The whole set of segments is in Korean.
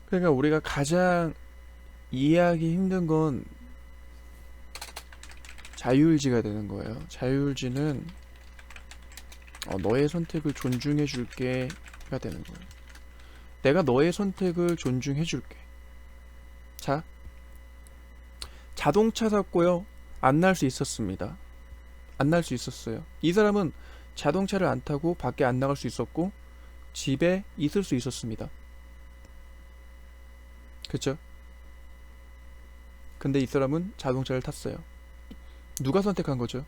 그러니까 우리가 가장 이해하기 힘든 건 자유의지가 되는 거예요. 자유의지는 너의 선택을 존중해 줄게가 되는 거예요. 내가 너의 선택을 존중해 줄게. 자, 자동차 샀고요. 안 날 수 있었습니다. 안 날 수 있었어요. 이 사람은 자동차를 안 타고 밖에 안 나갈 수 있었고 집에 있을 수 있었습니다. 그쵸? 근데 이 사람은 자동차를 탔어요. 누가 선택한 거죠?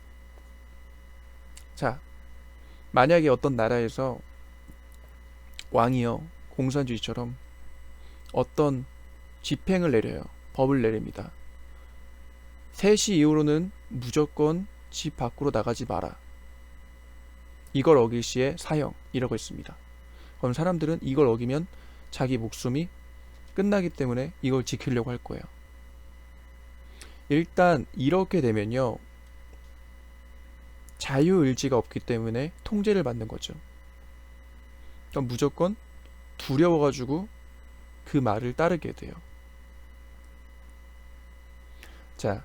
자, 만약에 어떤 나라에서 왕이요, 공산주의처럼 어떤 집행을 내려요. 법을 내립니다. 3시 이후로는 무조건 집 밖으로 나가지 마라. 이걸 어길 시에 사형이라고 했습니다. 그럼 사람들은 이걸 어기면 자기 목숨이 끝나기 때문에 이걸 지키려고 할 거예요. 일단 이렇게 되면요, 자유의지가 없기 때문에 통제를 받는 거죠. 그럼 무조건 두려워가지고 그 말을 따르게 돼요. 자,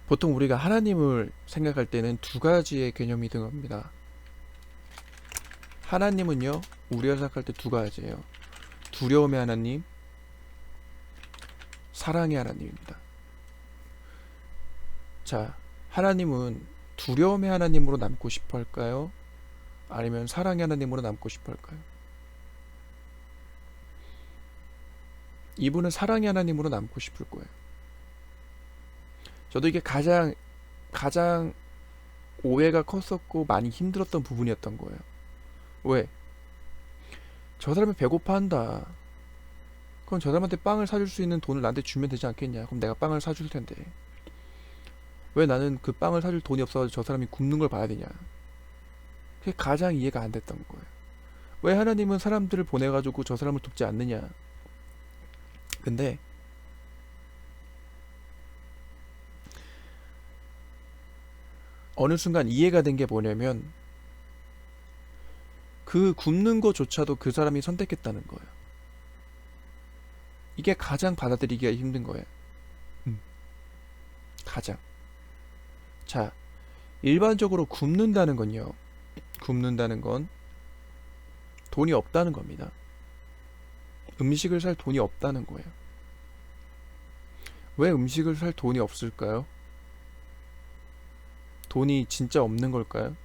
보통 우리가 하나님을 생각할 때는 두 가지의 개념이 등합니다. 하나님은요, 우리가 생각할 때 두 가지예요. 두려움의 하나님, 사랑의 하나님입니다. 자, 하나님은 두려움의 하나님으로 남고 싶어 할까요? 아니면 사랑의 하나님으로 남고 싶어 할까요? 이분은 사랑의 하나님으로 남고 싶을 거예요. 저도 이게 가장 오해가 컸었고 많이 힘들었던 부분이었던 거예요. 왜? 저 사람이 배고파한다. 그럼 저 사람한테 빵을 사줄 수 있는 돈을 나한테 주면 되지 않겠냐? 그럼 내가 빵을 사줄 텐데. 왜 나는 그 빵을 사줄 돈이 없어가지고 저 사람이 굶는 걸 봐야 되냐? 그게 가장 이해가 안 됐던 거예요. 왜 하나님은 사람들을 보내가지고 저 사람을 돕지 않느냐? 근데 어느 순간 이해가 된 게 뭐냐면 그 굶는 거조차도 그 사람이 선택했다는 거예요. 이게 가장 받아들이기가 힘든 거예요. 음, 가장. 자, 일반적으로 굶는다는 건 돈이 없다는 겁니다. 음식을 살 돈이 없다는 거예요. 왜 음식을 살 돈이 없을까요? 돈이 진짜 없는 걸까요?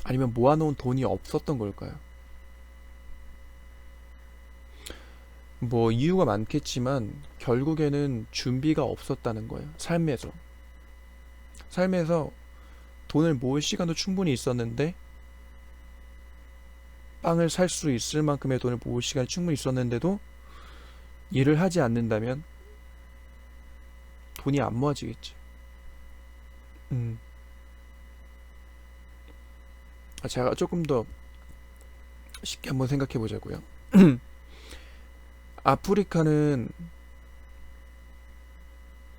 아니면 모아놓은 돈이 없었던 걸까요? 뭐 이유가 많겠지만 결국에는 준비가 없었다는 거예요. 삶에서 돈을 모을 시간도 충분히 있었는데 빵을 살 수 있을 만큼의 돈을 모을 시간이 충분히 있었는데도 일을 하지 않는다면 돈이 안 모아지겠지. 음, 제가 조금 더 쉽게 한번 생각해 보자고요. 아프리카는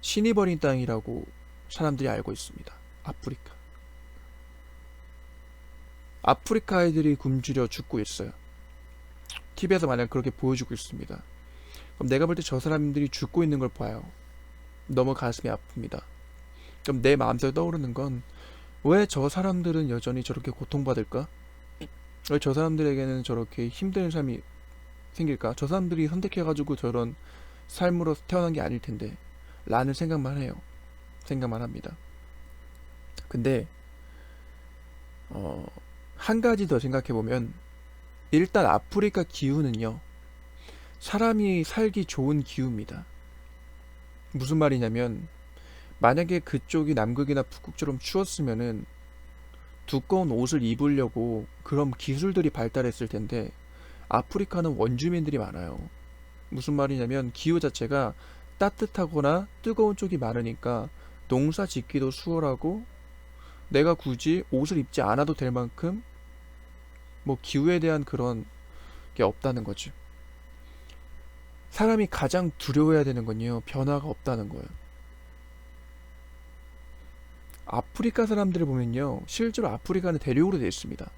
신이 버린 땅이라고 사람들이 알고 있습니다. 아프리카 아이들이 굶주려 죽고 있어요. TV에서 만약 그렇게 보여주고 있습니다. 그럼 내가 볼 때 저 사람들이 죽고 있는 걸 봐요. 너무 가슴이 아픕니다. 그럼 내 마음속에 떠오르는 건 왜 저 사람들은 여전히 저렇게 고통받을까? 왜 저 사람들에게는 저렇게 힘든 삶이 생길까? 저 사람들이 선택해가지고 저런 삶으로 태어난 게 아닐 텐데 라는 생각만 해요. 생각만 합니다. 근데 어, 한 가지 더 생각해보면 일단 아프리카 기후는요, 사람이 살기 좋은 기후입니다. 무슨 말이냐면 만약에 그쪽이 남극이나 북극처럼 추웠으면은 두꺼운 옷을 입으려고 그런 기술들이 발달했을 텐데 아프리카는 원주민들이 많아요. 무슨 말이냐면 기후 자체가 따뜻하거나 뜨거운 쪽이 많으니까 농사 짓기도 수월하고 내가 굳이 옷을 입지 않아도 될 만큼 뭐 기후에 대한 그런 게 없다는 거죠. 사람이 가장 두려워해야 되는 건요, 변화가 없다는 거예요. 아프리카 사람들을 보면요, 실제로 아프리카는 대륙으로 되어 있습니다.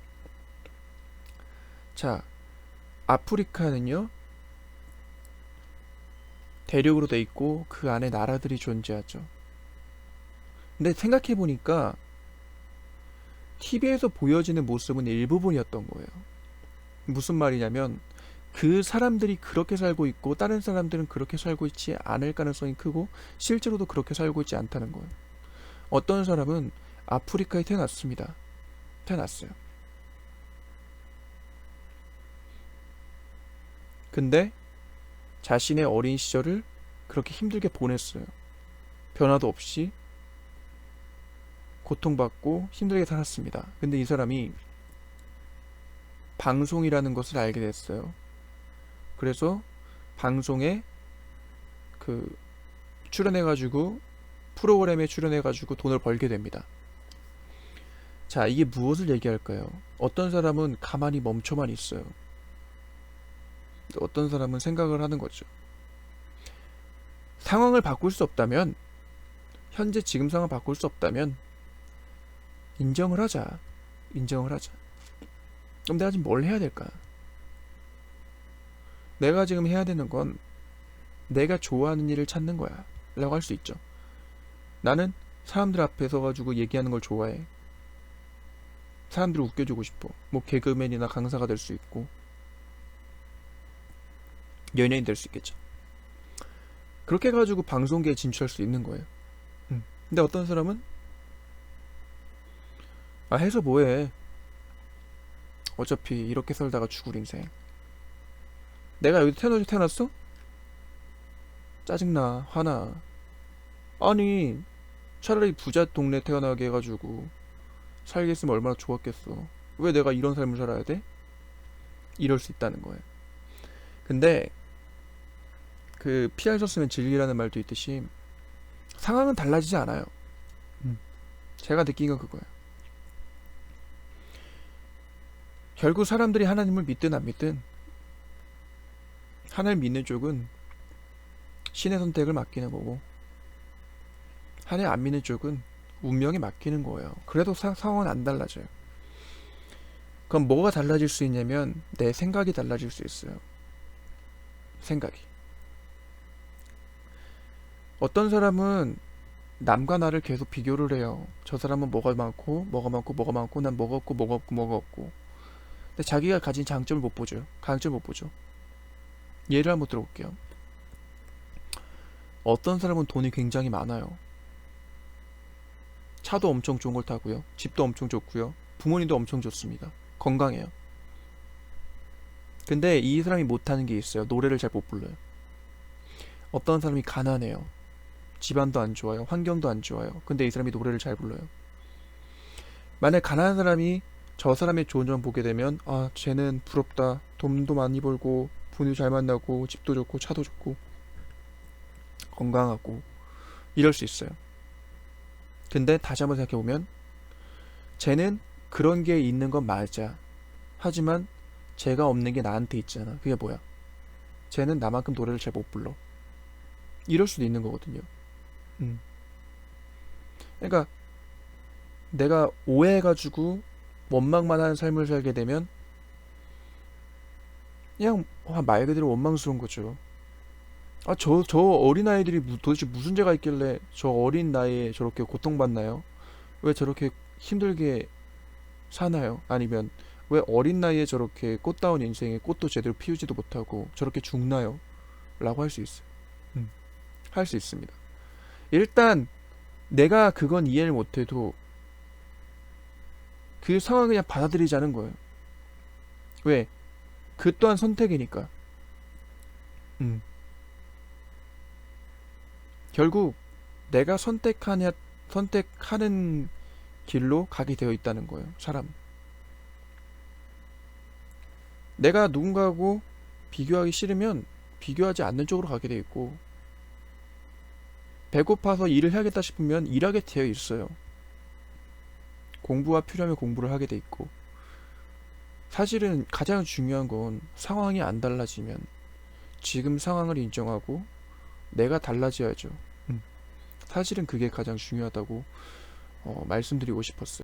자, 아프리카는요, 대륙으로 돼 있고 그 안에 나라들이 존재하죠. 근데 생각해보니까 TV에서 보여지는 모습은 일부분이었던 거예요. 무슨 말이냐면 그 사람들이 그렇게 살고 있고 다른 사람들은 그렇게 살고 있지 않을 가능성이 크고 실제로도 그렇게 살고 있지 않다는 거예요. 어떤 사람은 아프리카에 태어났습니다. 태어났어요. 근데 자신의 어린 시절을 그렇게 힘들게 보냈어요. 변화도 없이 고통받고 힘들게 살았습니다. 근데 이 사람이 방송이라는 것을 알게 됐어요. 그래서 방송에 그 출연해가지고 프로그램에 출연해가지고 돈을 벌게 됩니다. 자, 이게 무엇을 얘기할까요? 어떤 사람은 가만히 멈춰만 있어요. 어떤 사람은 생각을 하는 거죠. 상황을 바꿀 수 없다면, 현재 지금 상황을 바꿀 수 없다면 인정을 하자. 인정을 하자. 그럼 내가 지금 뭘 해야 될까? 내가 지금 해야 되는 건 내가 좋아하는 일을 찾는 거야 라고 할 수 있죠. 나는 사람들 앞에 서가지고 얘기하는 걸 좋아해. 사람들을 웃겨주고 싶어. 뭐 개그맨이나 강사가 될 수 있고 연예인 될 수 있겠죠. 그렇게 해가지고 방송계에 진출할 수 있는 거예요. 근데 어떤 사람은 해서 뭐해, 어차피 이렇게 살다가 죽을 인생, 내가 여기 태어났어? 짜증나, 화나. 아니, 차라리 부자 동네 태어나게 해가지고 살겠으면 얼마나 좋았겠어. 왜 내가 이런 삶을 살아야 돼? 이럴 수 있다는 거예요. 근데 그 피할 수 없으면 진리라는 말도 있듯이 상황은 달라지지 않아요. 제가 느낀 건 그거예요. 결국 사람들이 하나님을 믿든 안 믿든 하나님 믿는 쪽은 신의 선택을 맡기는 거고, 하나님 안 믿는 쪽은 운명에 맡기는 거예요. 그래도 상황은 안 달라져요. 그럼 뭐가 달라질 수 있냐면 내 생각이 달라질 수 있어요. 생각이. 어떤 사람은 남과 나를 계속 비교를 해요. 저 사람은 뭐가 많고 난 뭐가 없고. 근데 자기가 가진 장점을 못 보죠. 강점을 못 보죠. 예를 한번 들어볼게요. 어떤 사람은 돈이 굉장히 많아요. 차도 엄청 좋은 걸 타고요. 집도 엄청 좋고요. 부모님도 엄청 좋습니다. 건강해요. 근데 이 사람이 못하는 게 있어요. 노래를 잘 못 불러요. 어떤 사람이 가난해요. 집안도 안 좋아요. 환경도 안 좋아요. 근데 이 사람이 노래를 잘 불러요. 만약 가난한 사람이 저 사람의 좋은 점 보게 되면, 쟤는 부럽다. 돈도 많이 벌고 부모 잘 만나고 집도 좋고 차도 좋고 건강하고 이럴 수 있어요. 근데 다시 한번 생각해보면 쟤는 그런 게 있는 건 맞아. 하지만 쟤가 없는 게 나한테 있잖아. 그게 뭐야? 쟤는 나만큼 노래를 잘 못 불러. 이럴 수도 있는 거거든요. 그러니까 내가 오해해가지고 원망만 하는 삶을 살게 되면 그냥 말 그대로 원망스러운 거죠. 저 어린아이들이 도대체 무슨 죄가 있길래 저 어린 나이에 저렇게 고통받나요? 왜 저렇게 힘들게 사나요? 아니면 왜 어린 나이에 저렇게 꽃다운 인생에 꽃도 제대로 피우지도 못하고 저렇게 죽나요? 라고 할 수 있어요. 할 수 있습니다. 일단 내가 그건 이해를 못해도 그 상황을 그냥 받아들이자는 거예요. 왜? 그 또한 선택이니까. 결국 내가 선택하는 길로 가게 되어 있다는 거예요. 사람. 내가 누군가하고 비교하기 싫으면 비교하지 않는 쪽으로 가게 되어 있고, 배고파서 일을 해야겠다 싶으면 일하게 되어 있어요. 공부가 필요하면 공부를 하게 돼 있고. 사실은 가장 중요한 건 상황이 안 달라지면 지금 상황을 인정하고 내가 달라져야죠. 사실은 그게 가장 중요하다고 말씀드리고 싶었어요.